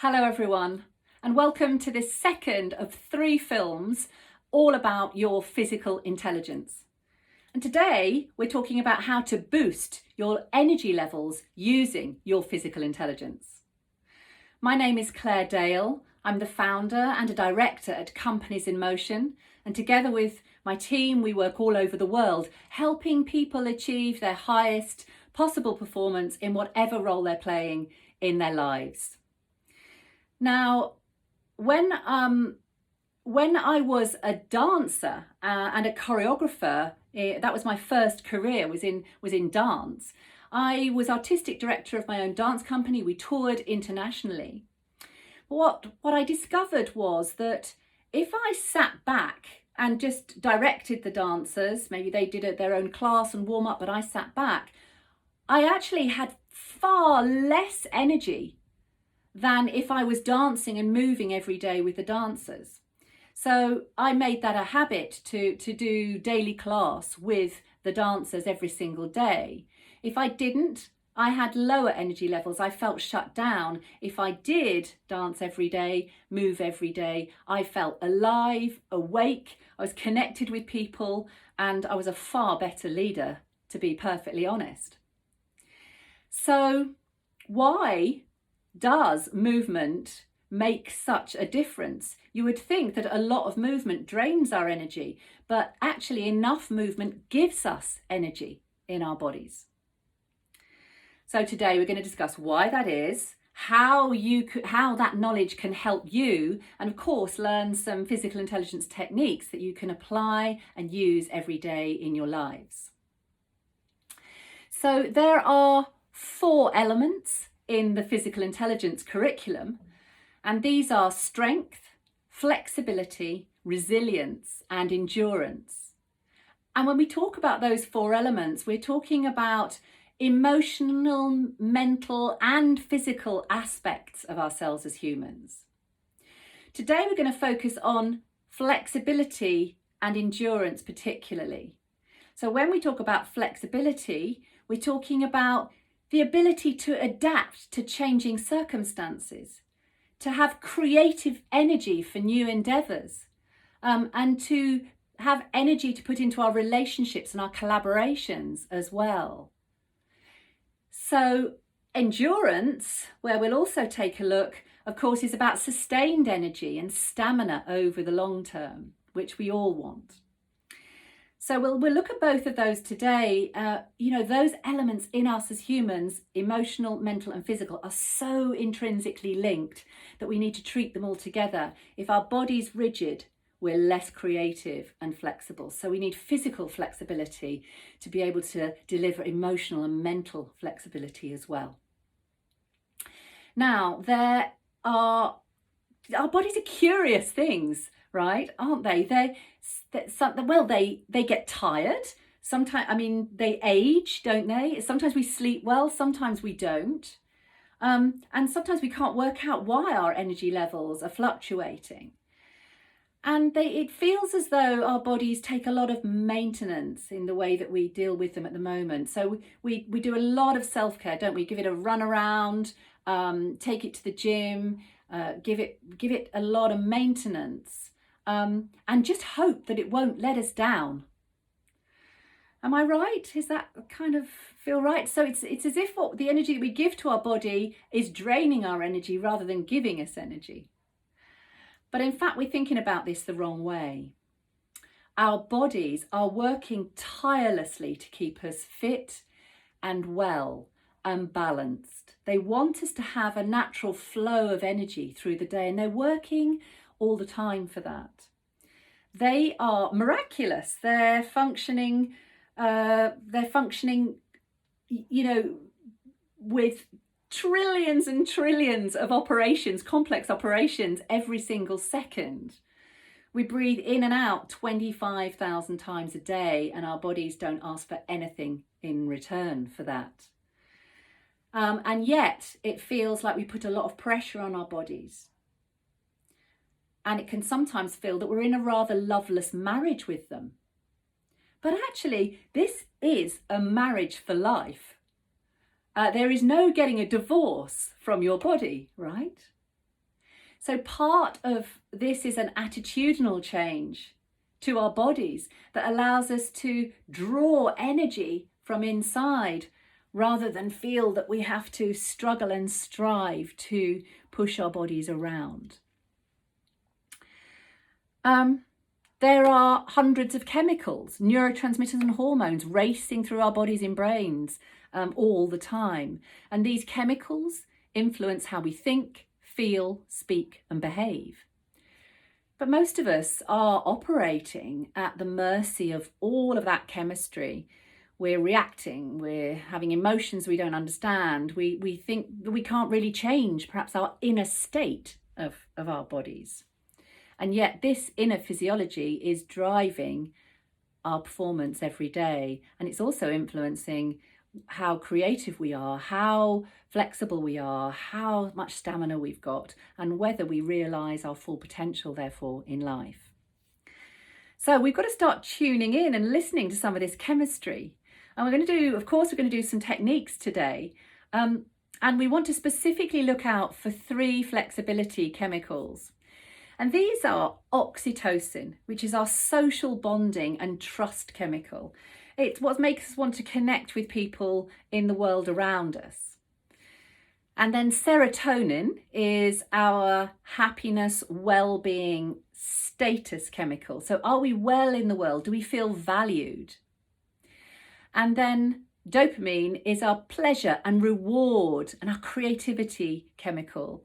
Hello everyone, and welcome to this second of 3 films all about your physical intelligence. And today we're talking about how to boost your energy levels using your physical intelligence. My name is Claire Dale. I'm the founder and a director at Companies in Motion, and together with my team we work all over the world helping people achieve their highest possible performance in whatever role they're playing in their lives. Now, when I was a dancer and a choreographer, that was my first career, was in dance. I was artistic director of my own dance company. We toured internationally. What I discovered was that if I sat back and just directed the dancers, maybe they did their own class and warm up, but I sat back, I actually had far less energy than if I was dancing and moving every day with the dancers. So I made that a habit to do daily class with the dancers every single day. If I didn't, I had lower energy levels. I felt shut down. If I did dance every day, move every day, I felt alive, awake, I was connected with people, and I was a far better leader, to be perfectly honest. So why does movement make such a difference? You would think that a lot of movement drains our energy, but actually enough movement gives us energy in our bodies. So today we're going to discuss why that is, how that knowledge can help you, and of course learn some physical intelligence techniques that you can apply and use every day in your lives. So there are 4 elements in the physical intelligence curriculum, and these are strength, flexibility, resilience, and endurance. And when we talk about those 4 elements, we're talking about emotional, mental, and physical aspects of ourselves as humans. Today we're going to focus on flexibility and endurance particularly. So when we talk about flexibility, we're talking about the ability to adapt to changing circumstances, to have creative energy for new endeavours, and to have energy to put into our relationships and our collaborations as well. So endurance, where we'll also take a look, of course, is about sustained energy and stamina over the long term, which we all want. So we'll look at both of those today. Those elements in us as humans, emotional, mental and physical, are so intrinsically linked that we need to treat them all together. If our body's rigid, we're less creative and flexible. So we need physical flexibility to be able to deliver emotional and mental flexibility as well. Now, our bodies are curious things, right? Aren't they? They get tired. Sometimes, they age, don't they? Sometimes we sleep well, sometimes we don't. And sometimes we can't work out why our energy levels are fluctuating. And it feels as though our bodies take a lot of maintenance in the way that we deal with them at the moment. So we do a lot of self-care, don't we? Give it a run around, take it to the gym, give it a lot of maintenance, and just hope that it won't let us down. Am I right? Is that kind of feel right? So it's as if the energy that we give to our body is draining our energy rather than giving us energy. But in fact, we're thinking about this the wrong way. Our bodies are working tirelessly to keep us fit and well and balanced. They want us to have a natural flow of energy through the day, and they're working all the time for that. They are miraculous. They're functioning, with trillions and trillions of operations, complex operations every single second. We breathe in and out 25,000 times a day, and our bodies don't ask for anything in return for that. And yet it feels like we put a lot of pressure on our bodies. And it can sometimes feel that we're in a rather loveless marriage with them. But actually, this is a marriage for life. There is no getting a divorce from your body, right? So part of this is an attitudinal change to our bodies that allows us to draw energy from inside rather than feel that we have to struggle and strive to push our bodies around. There are hundreds of chemicals, neurotransmitters and hormones racing through our bodies and brains all the time. And these chemicals influence how we think, feel, speak and behave. But most of us are operating at the mercy of all of that chemistry. We're reacting, we're having emotions we don't understand. We think that we can't really change perhaps our inner state of our bodies. And yet this inner physiology is driving our performance every day. And it's also influencing how creative we are, how flexible we are, how much stamina we've got, and whether we realise our full potential, therefore, in life. So we've got to start tuning in and listening to some of this chemistry. And we're going to do some techniques today. And we want to specifically look out for 3 flexibility chemicals. And these are oxytocin, which is our social bonding and trust chemical. It's what makes us want to connect with people in the world around us. And then serotonin is our happiness, well-being, status chemical. So are we well in the world? Do we feel valued? And then dopamine is our pleasure and reward and our creativity chemical.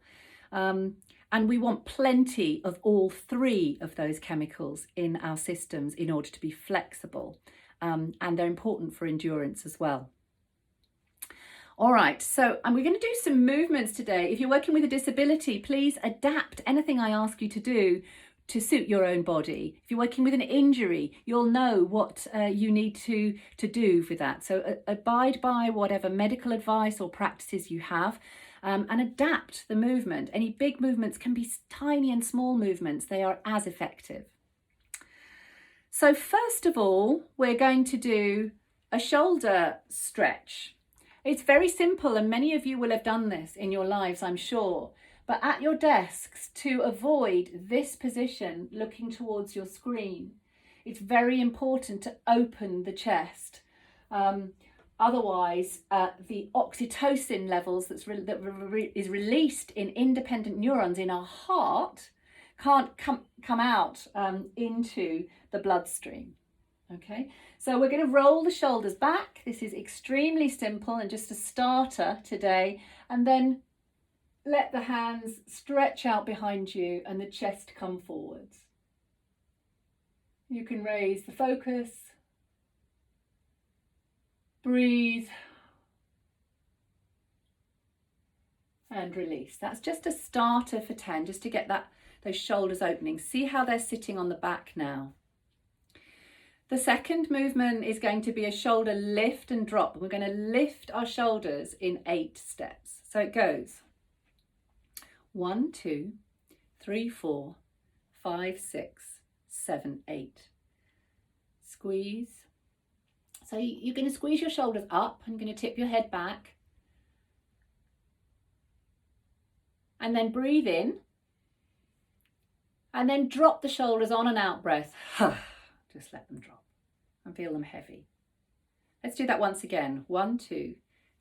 And we want plenty of all 3 of those chemicals in our systems in order to be flexible. And they're important for endurance as well. All right, so we're going to do some movements today. If you're working with a disability, please adapt anything I ask you to do to suit your own body. If you're working with an injury, you'll know what you need to do for that. So abide by whatever medical advice or practices you have. And adapt the movement. Any big movements can be tiny and small movements. They are as effective. So first of all, we're going to do a shoulder stretch. It's very simple and many of you will have done this in your lives, I'm sure. But at your desks, to avoid this position, looking towards your screen, it's very important to open the chest. Otherwise, the oxytocin levels that is released in independent neurons in our heart can't come out into the bloodstream. Okay, so we're going to roll the shoulders back. This is extremely simple and just a starter today. And then let the hands stretch out behind you and the chest come forwards. You can raise the focus. Breathe and release. That's just a starter for 10, just to get those shoulders opening. See how they're sitting on the back now. The second movement is going to be a shoulder lift and drop. We're going to lift our shoulders in 8 steps. So it goes 1, 2, 3, 4, 5, 6, 7, 8. Squeeze. So you're going to squeeze your shoulders up and you're going to tip your head back. And then breathe in. And then drop the shoulders on an out breath. Just let them drop and feel them heavy. Let's do that once again. 1, 2,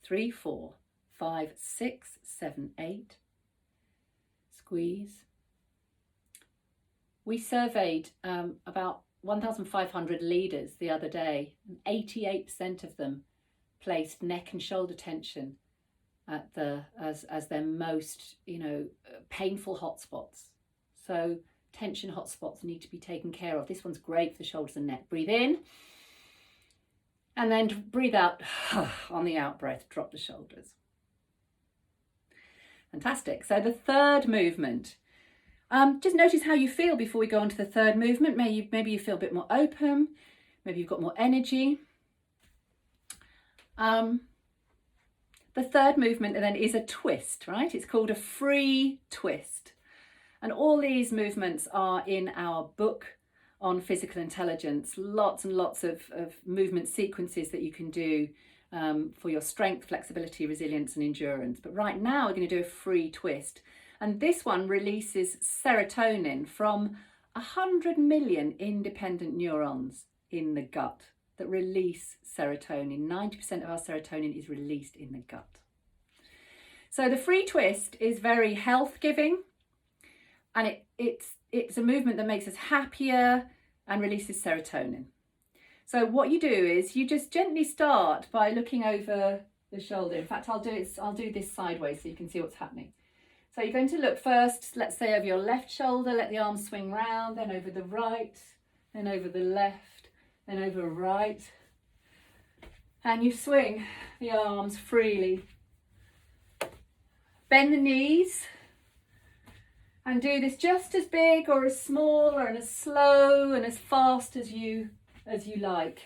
3, 4, 5, 6, 7, 8. Squeeze. We surveyed about 1,500 leaders the other day, and 88% of them placed neck and shoulder tension at as their most painful hotspots. So tension hotspots need to be taken care of. This one's great for the shoulders and neck. Breathe in and then breathe out on the out breath. Drop the shoulders. Fantastic. So the third movement. Just notice how you feel before we go on to the third movement. Maybe you feel a bit more open. Maybe you've got more energy. The third movement then is a twist, right? It's called a free twist. And all these movements are in our book on physical intelligence. Lots and lots of movement sequences that you can do for your strength, flexibility, resilience and endurance. But right now we're going to do a free twist. And this one releases serotonin from 100 million independent neurons in the gut that release serotonin. 90% of our serotonin is released in the gut. So the free twist is very health giving, and it's a movement that makes us happier and releases serotonin. So what you do is you just gently start by looking over the shoulder. In fact, I'll do this sideways so you can see what's happening. So you're going to look first, let's say, over your left shoulder, let the arms swing round, then over the right, then over the left, then over right. And you swing the arms freely. Bend the knees and do this just as big or as small or as slow and as fast as you like.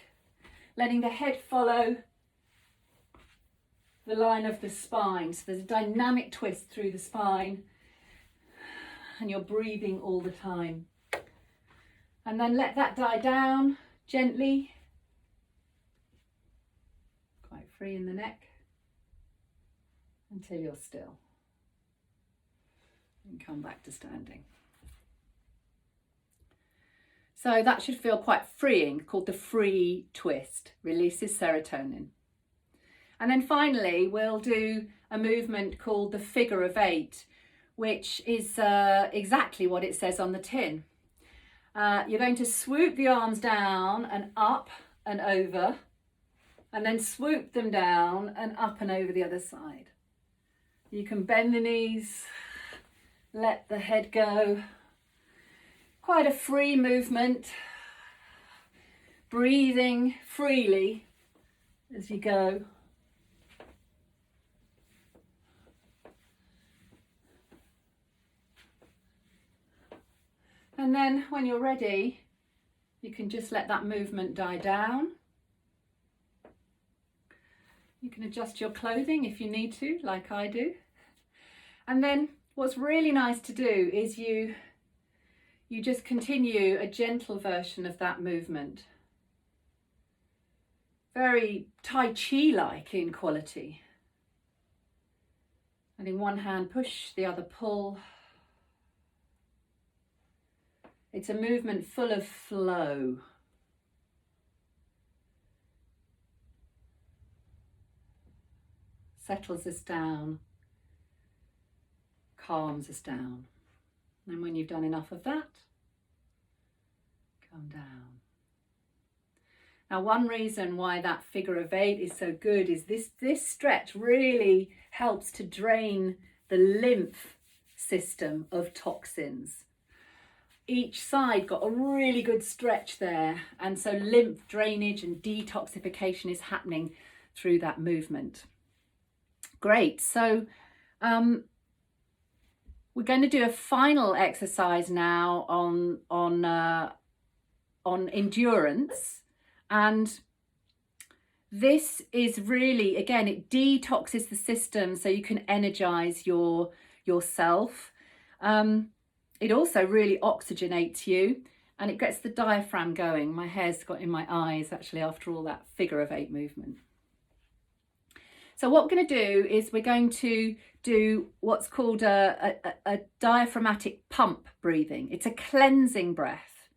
Letting the head follow the line of the spine. So there's a dynamic twist through the spine and you're breathing all the time. And then let that die down gently. Quite free in the neck until you're still. And come back to standing. So that should feel quite freeing, called the free twist, releases serotonin. And then finally, we'll do a movement called the figure of eight, which is exactly what it says on the tin. You're going to swoop the arms down and up and over, and then swoop them down and up and over the other side. You can bend the knees, let the head go. Quite a free movement, breathing freely as you go. And then when you're ready, you can just let that movement die down. You can adjust your clothing if you need to, like I do. And then what's really nice to do is you just continue a gentle version of that movement. Very Tai Chi-like in quality. And in one hand push, the other pull. It's a movement full of flow. Settles us down, calms us down. And when you've done enough of that, come down. Now, one reason why that figure of eight is so good is this stretch really helps to drain the lymph system of toxins. Each side got a really good stretch there, and so lymph drainage and detoxification is happening through that movement. Great. So we're going to do a final exercise now on endurance, and this is really, again, it detoxes the system so you can energize yourself. It also really oxygenates you, and it gets the diaphragm going. My hair's got in my eyes actually after all that figure of eight movement. So what we're going to do is we're going to do what's called a diaphragmatic pump breathing. It's a cleansing breath,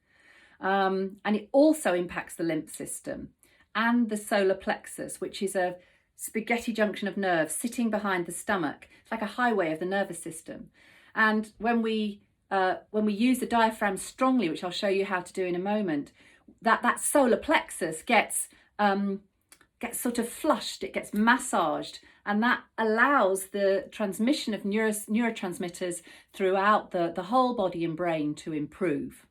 and it also impacts the lymph system and the solar plexus, which is a spaghetti junction of nerves sitting behind the stomach. It's like a highway of the nervous system. And when we use the diaphragm strongly, which I'll show you how to do in a moment, that solar plexus gets sort of flushed, it gets massaged, and that allows the transmission of neurotransmitters throughout the whole body and brain to improve.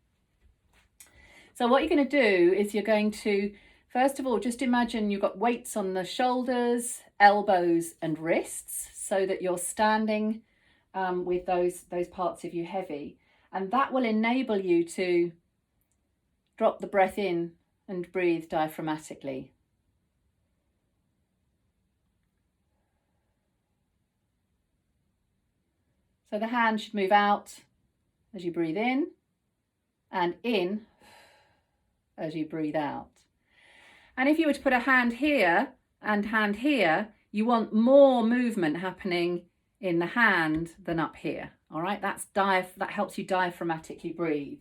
So what you're going to do is you're going to, first of all, just imagine you've got weights on the shoulders, elbows and wrists so that you're standing with those parts of you heavy, and that will enable you to drop the breath in and breathe diaphragmatically. So the hand should move out as you breathe in and in as you breathe out. And if you were to put a hand here and hand here, you want more movement happening in the hand than up here All right, that helps you diaphragmatically breathe.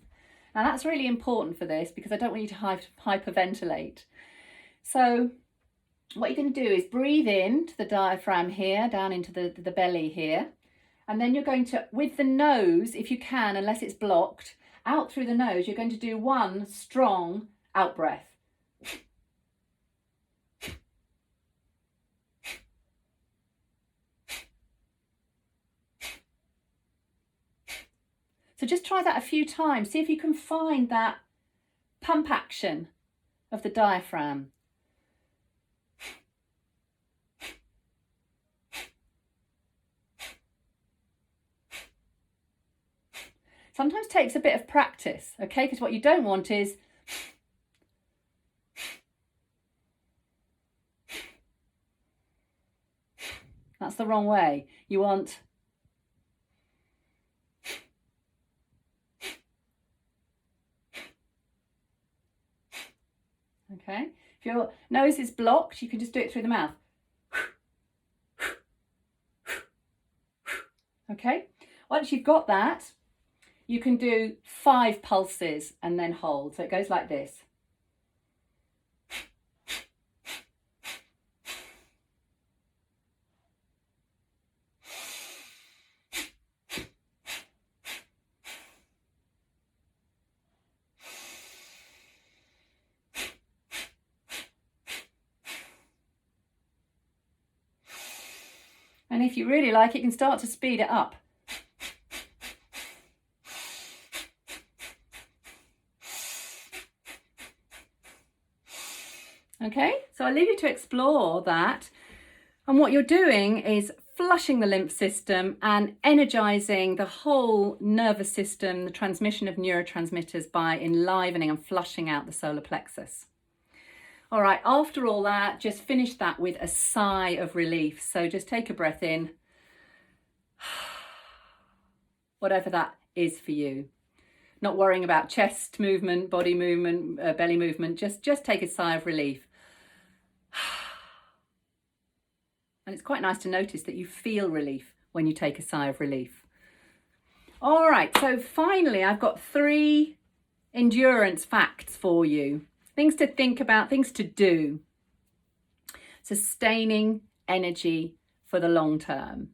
Now that's really important for this because I don't want you to hyperventilate. So what you're going to do is breathe in to the diaphragm here, down into the belly here. And then you're going to, with the nose, if you can, unless it's blocked, out through the nose, you're going to do one strong out breath. So just try that a few times. See if you can find that pump action of the diaphragm. Sometimes takes a bit of practice, okay? Because what you don't want is that's the wrong way. You want okay? If your nose is blocked, you can just do it through the mouth. Okay? Once you've got that, you can do 5 pulses and then hold. So it goes like this. And if you really like, you can start to speed it up. Okay, so I'll leave you to explore that. And what you're doing is flushing the lymph system and energizing the whole nervous system, the transmission of neurotransmitters by enlivening and flushing out the solar plexus. All right, after all that, just finish that with a sigh of relief. So just take a breath in, whatever that is for you. Not worrying about chest movement, body movement, belly movement, just take a sigh of relief. And it's quite nice to notice that you feel relief when you take a sigh of relief. All right, so finally, I've got 3 endurance facts for you. Things to think about, things to do. Sustaining energy for the long term.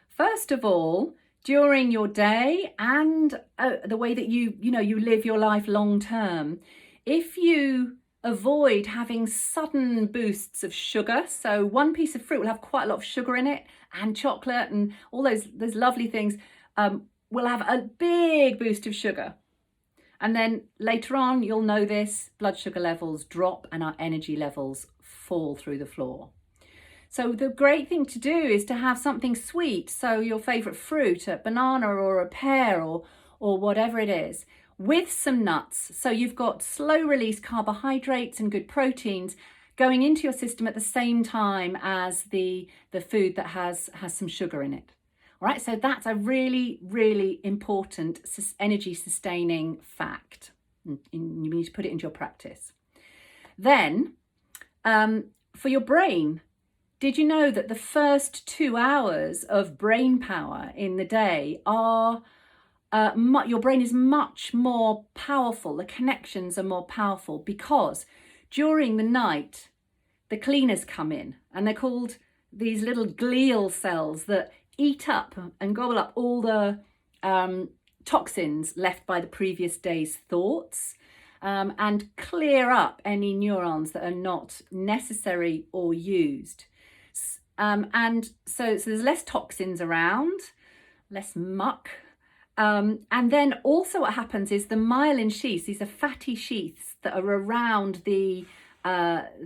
First of all, during your day and the way that you live your life long term, if you avoid having sudden boosts of sugar, so one piece of fruit will have quite a lot of sugar in it, and chocolate and all those lovely things will have a big boost of sugar. And then later on, you'll know this, blood sugar levels drop and our energy levels fall through the floor. So the great thing to do is to have something sweet. So your favorite fruit, a banana or a pear or whatever it is, with some nuts. So you've got slow release carbohydrates and good proteins going into your system at the same time as the food that has some sugar in it. All right, so that's a really, really important energy sustaining fact. You need to put it into your practice. Then, for your brain, did you know that the first 2 hours of brain power in the day are, your brain is much more powerful, the connections are more powerful because during the night, the cleaners come in and they're called these little glial cells that eat up and gobble up all the toxins left by the previous day's thoughts and clear up any neurons that are not necessary or used. And so there's less toxins around, less muck. And then also what happens is the myelin sheaths, these are fatty sheaths that are around the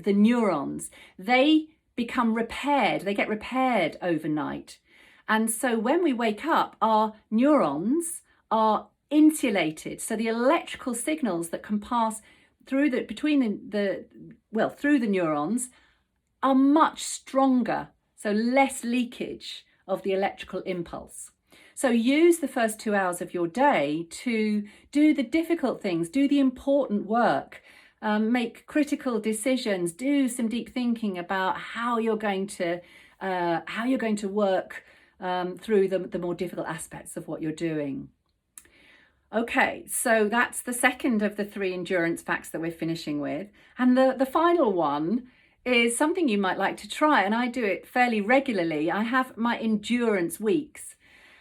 neurons, they become repaired, they get repaired overnight. And so when we wake up, our neurons are insulated. So the electrical signals that can pass through through the neurons are much stronger. So less leakage of the electrical impulse. So use the first 2 hours of your day to do the difficult things, do the important work, make critical decisions, do some deep thinking about how you're going to work through the more difficult aspects of what you're doing. Okay, so that's the second of the 3 endurance facts that we're finishing with. And the final one is something you might like to try, and I do it fairly regularly. I have my endurance weeks.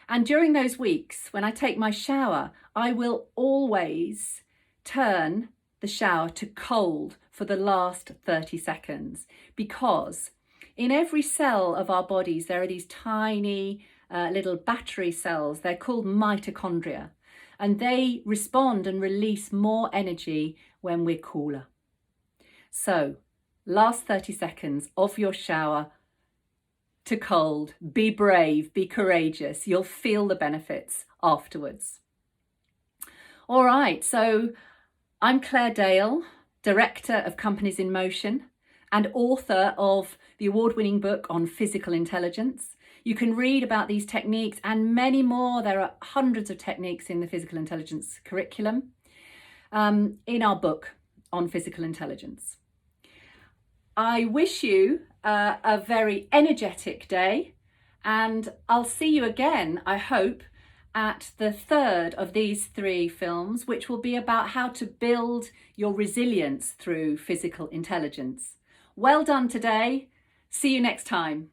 And during those weeks, when I take my shower, I will always turn the shower to cold for the last 30 seconds, because in every cell of our bodies, there are these tiny little battery cells. They're called mitochondria. And they respond and release more energy when we're cooler. So, last 30 seconds of your shower to cold. Be brave, be courageous. You'll feel the benefits afterwards. All right, so I'm Claire Dale, Director of Companies in Motion and author of the award-winning book on physical intelligence. You can read about these techniques and many more. There are hundreds of techniques in the physical intelligence curriculum in our book on physical intelligence. I wish you a very energetic day, and I'll see you again, I hope, at the third of these 3 films, which will be about how to build your resilience through physical intelligence. Well done today. See you next time.